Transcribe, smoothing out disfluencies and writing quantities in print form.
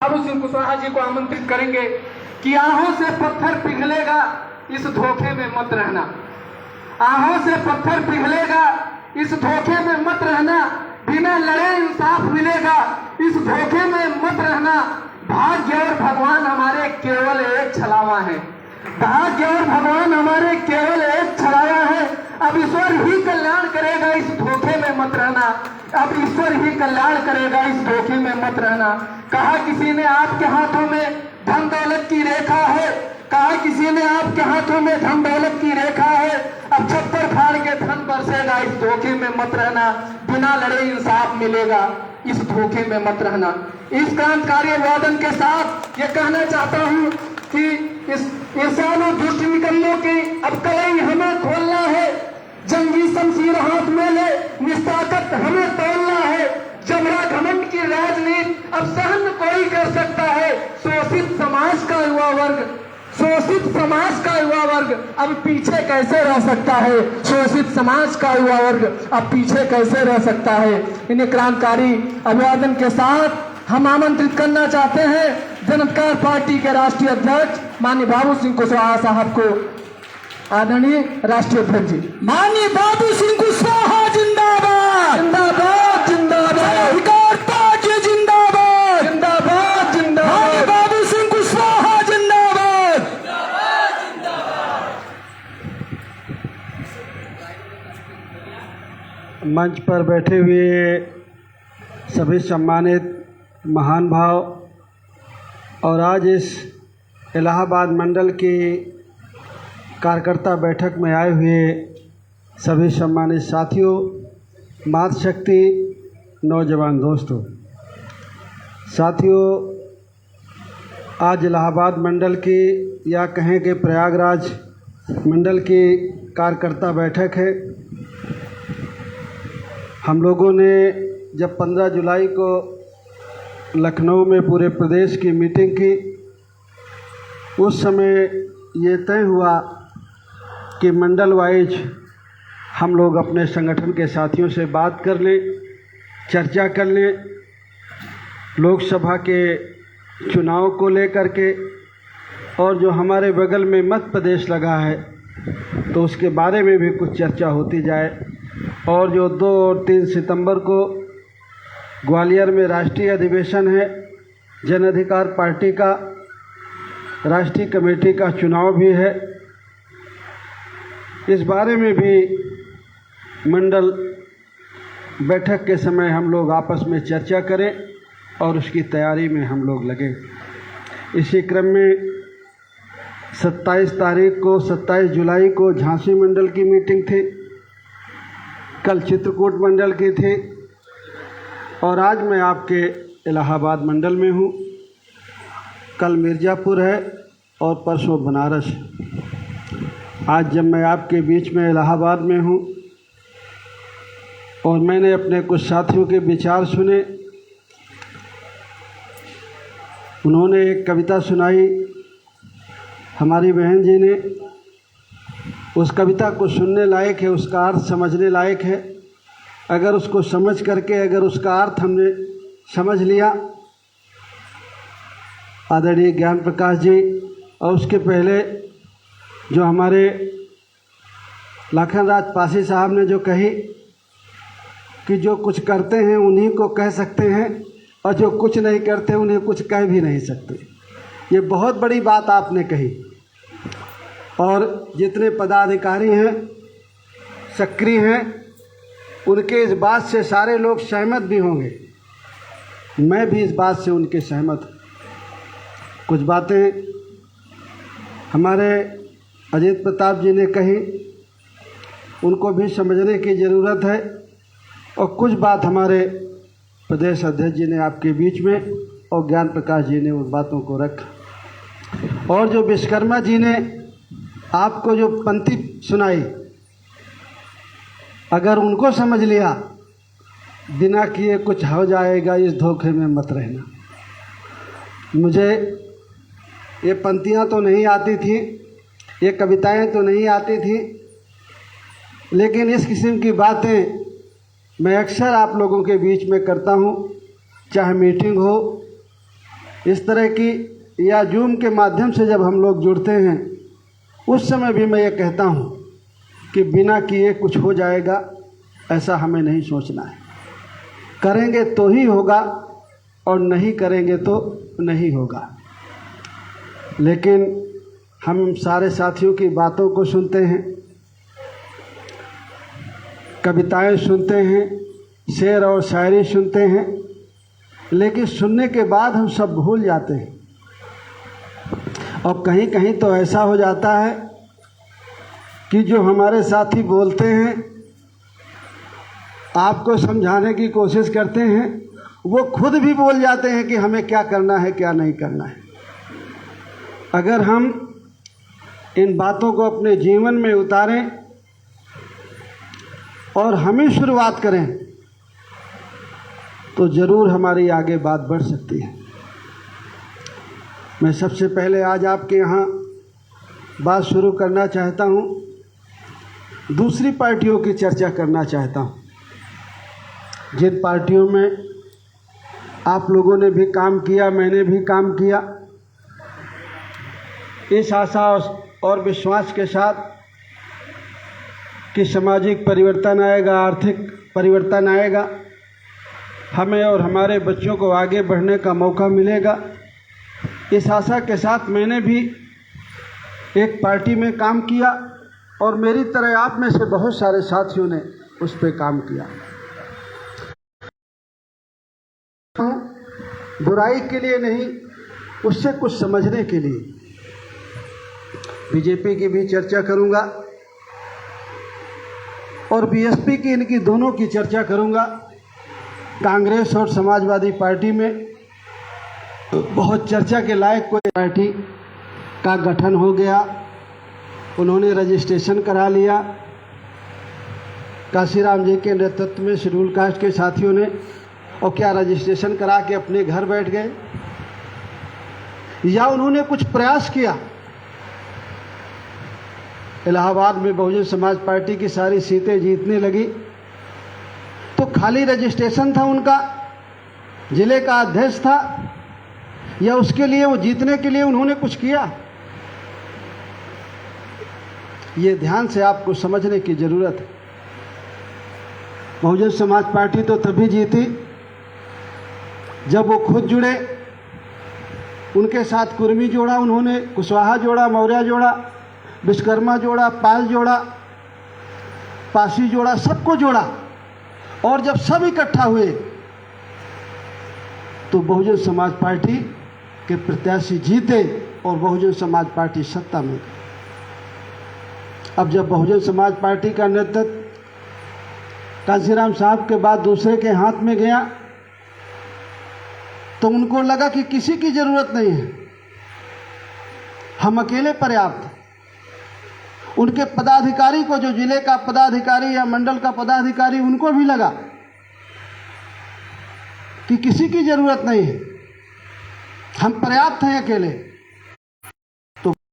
बाबू सिंह कुशवाहा जी को आमंत्रित करेंगे कि आहों से पत्थर पिघलेगा, इस धोखे में मत रहना। आहों से पत्थर पिघलेगा, इस धोखे में मत रहना। बिना लड़े इंसाफ मिलेगा, इस धोखे में मत रहना। भाग्य और भगवान हमारे केवल एक छलावा है। भाग्य और भगवान हमारे केवल एक छलावा है। अब ईश्वर ही कल्याण करेगा, इस धोखे में मत रहना। अब ईश्वर ही कल्याण करेगा, इस धोखे में मत रहना। कहा किसी ने आपके हाथों में धन दौलत की रेखा है, कहा किसी ने आपके हाथों में धन दौलत की रेखा है। अब छप्पर फाड़ के धन बरसेगा, इस धोखे में मत रहना। बिना लड़े इंसाफ मिलेगा, इस धोखे में मत रहना। इस क्रांतिकारी अभिवादन के साथ ये कहना चाहता हूँ कि इस इंसानों दुष्ट निकलने की अब कलई हमें खोलना है। जंगी शमशीर हाथ में ले, निस्ताकत हमें तोड़ना है। जबरा घमंड की राजनीति अब सहन कोई कर सकता है। शोषित समाज का युवा वर्ग, शोषित समाज का युवा वर्ग अब पीछे कैसे रह सकता है। शोषित समाज का युवा वर्ग अब पीछे कैसे रह सकता है। इन्हें क्रांतिकारी अभिवादन के साथ हम आमंत्रित करना चाहते हैं जनता पार्टी के राष्ट्रीय अध्यक्ष माननीय बाबू सिंह कुशवाहा साहब को। आदरणीय राष्ट्रीय अध्यक्ष जी। माननीय बाबू सिंह कुशवाहा जिंदाबाद जिंदाबाद जिंदाबाद अधिकार पार्टी जिंदाबाद जिंदाबाद जिंदाबाद। माननीय बाबू सिंह कुशवाहा जिंदाबाद। मंच पर बैठे हुए सभी सम्मानित महान भाव और आज इस इलाहाबाद मंडल की कार्यकर्ता बैठक में आए हुए सभी सम्मानित साथियों, मातृशक्ति नौजवान दोस्तों, साथियों, आज इलाहाबाद मंडल की या कहें कि प्रयागराज मंडल की कार्यकर्ता बैठक है। हम लोगों ने जब 15 जुलाई को लखनऊ में पूरे प्रदेश की मीटिंग की, उस समय ये तय हुआ कि मंडल वाइज हम लोग अपने संगठन के साथियों से बात कर लें, चर्चा कर लें, लोकसभा के चुनाव को लेकर के, और जो हमारे बगल में मध्य प्रदेश लगा है तो उसके बारे में भी कुछ चर्चा होती जाए। और जो 2 और 3 सितंबर को ग्वालियर में राष्ट्रीय अधिवेशन है, जन अधिकार पार्टी का राष्ट्रीय कमेटी का चुनाव भी है, इस बारे में भी मंडल बैठक के समय हम लोग आपस में चर्चा करें और उसकी तैयारी में हम लोग लगे। इसी क्रम में 27 जुलाई को झांसी मंडल की मीटिंग थी, कल चित्रकूट मंडल की थी और आज मैं आपके इलाहाबाद मंडल में हूँ। कल मिर्ज़ापुर है और परसों बनारस। आज जब मैं आपके बीच में इलाहाबाद में हूँ और मैंने अपने कुछ साथियों के विचार सुने, उन्होंने एक कविता सुनाई हमारी बहन जी ने। उस कविता को सुनने लायक है, उसका अर्थ समझने लायक है। अगर उसको समझ करके अगर उसका अर्थ हमने समझ लिया, आदरणीय ज्ञान प्रकाश जी और उसके पहले जो हमारे लाखन राज पासी साहब ने जो कही कि जो कुछ करते हैं उन्हीं को कह सकते हैं और जो कुछ नहीं करते उन्हें कुछ कह भी नहीं सकते, ये बहुत बड़ी बात आपने कही। और जितने पदाधिकारी हैं, सक्रिय हैं, उनके इस बात से सारे लोग सहमत भी होंगे। मैं भी इस बात से उनके सहमत हूँ। कुछ बातें हमारे अजीत प्रताप जी ने कही, उनको भी समझने की ज़रूरत है। और कुछ बात हमारे प्रदेश अध्यक्ष जी ने आपके बीच में और ज्ञान प्रकाश जी ने उन बातों को रखा। और जो विश्वकर्मा जी ने आपको जो पंक्ति सुनाई, अगर उनको समझ लिया, बिना किए कुछ हो जाएगा, इस धोखे में मत रहना। मुझे ये पंक्तियाँ तो नहीं आती थी, ये कविताएं तो नहीं आती थी, लेकिन इस किस्म की बातें मैं अक्सर आप लोगों के बीच में करता हूँ, चाहे मीटिंग हो इस तरह की या जूम के माध्यम से जब हम लोग जुड़ते हैं, उस समय भी मैं ये कहता हूँ कि बिना किए कुछ हो जाएगा ऐसा हमें नहीं सोचना है। करेंगे तो ही होगा और नहीं करेंगे तो नहीं होगा। लेकिन हम सारे साथियों की बातों को सुनते हैं, कविताएं सुनते हैं, शेर और शायरी सुनते हैं, लेकिन सुनने के बाद हम सब भूल जाते हैं। और कहीं कहीं तो ऐसा हो जाता है कि जो हमारे साथी बोलते हैं, आपको समझाने की कोशिश करते हैं, वो खुद भी बोल जाते हैं कि हमें क्या करना है क्या नहीं करना है। अगर हम इन बातों को अपने जीवन में उतारें और हम ही शुरुआत करें तो ज़रूर हमारी आगे बात बढ़ सकती है। मैं सबसे पहले आज आपके यहाँ बात शुरू करना चाहता हूँ, दूसरी पार्टियों की चर्चा करना चाहता हूँ, जिन पार्टियों में आप लोगों ने भी काम किया, मैंने भी काम किया, इस आशा और विश्वास के साथ कि सामाजिक परिवर्तन आएगा, आर्थिक परिवर्तन आएगा, हमें और हमारे बच्चों को आगे बढ़ने का मौका मिलेगा। इस आशा के साथ मैंने भी एक पार्टी में काम किया और मेरी तरह आप में से बहुत सारे साथियों ने उस पर काम किया। बुराई के लिए नहीं, उससे कुछ समझने के लिए। बीजेपी की भी चर्चा करूंगा और बीएसपी की, इनकी दोनों की चर्चा करूंगा। कांग्रेस और समाजवादी पार्टी में बहुत चर्चा के लायक कोई पार्टी का गठन हो गया, उन्होंने रजिस्ट्रेशन करा लिया। काशीराम जी के नेतृत्व में शेड्यूल कास्ट के साथियों ने, और क्या रजिस्ट्रेशन करा के अपने घर बैठ गए, या उन्होंने कुछ प्रयास किया। इलाहाबाद में बहुजन समाज पार्टी की सारी सीटें जीतने लगी तो खाली रजिस्ट्रेशन था उनका, जिले का अध्यक्ष था, या उसके लिए, वो जीतने के लिए उन्होंने कुछ किया? ये ध्यान से आपको समझने की ज़रूरत है। बहुजन समाज पार्टी तो तभी जीती जब वो खुद जुड़े, उनके साथ कुर्मी जोड़ा उन्होंने, कुशवाहा जोड़ा, मौर्य जोड़ा, विश्वकर्मा जोड़ा, पाल जोड़ा, पासी जोड़ा, सबको जोड़ा। और जब सब इकट्ठा हुए तो बहुजन समाज पार्टी के प्रत्याशी जीते और बहुजन समाज पार्टी सत्ता में गई। अब जब बहुजन समाज पार्टी का नेतृत्व काशीराम साहब के बाद दूसरे के हाथ में गया तो उनको लगा कि किसी की ज़रूरत नहीं है, हम अकेले पर्याप्त हैं। उनके पदाधिकारी को, जो जिले का पदाधिकारी या मंडल का पदाधिकारी, उनको भी लगा कि किसी की ज़रूरत नहीं है, हम पर्याप्त हैं अकेले।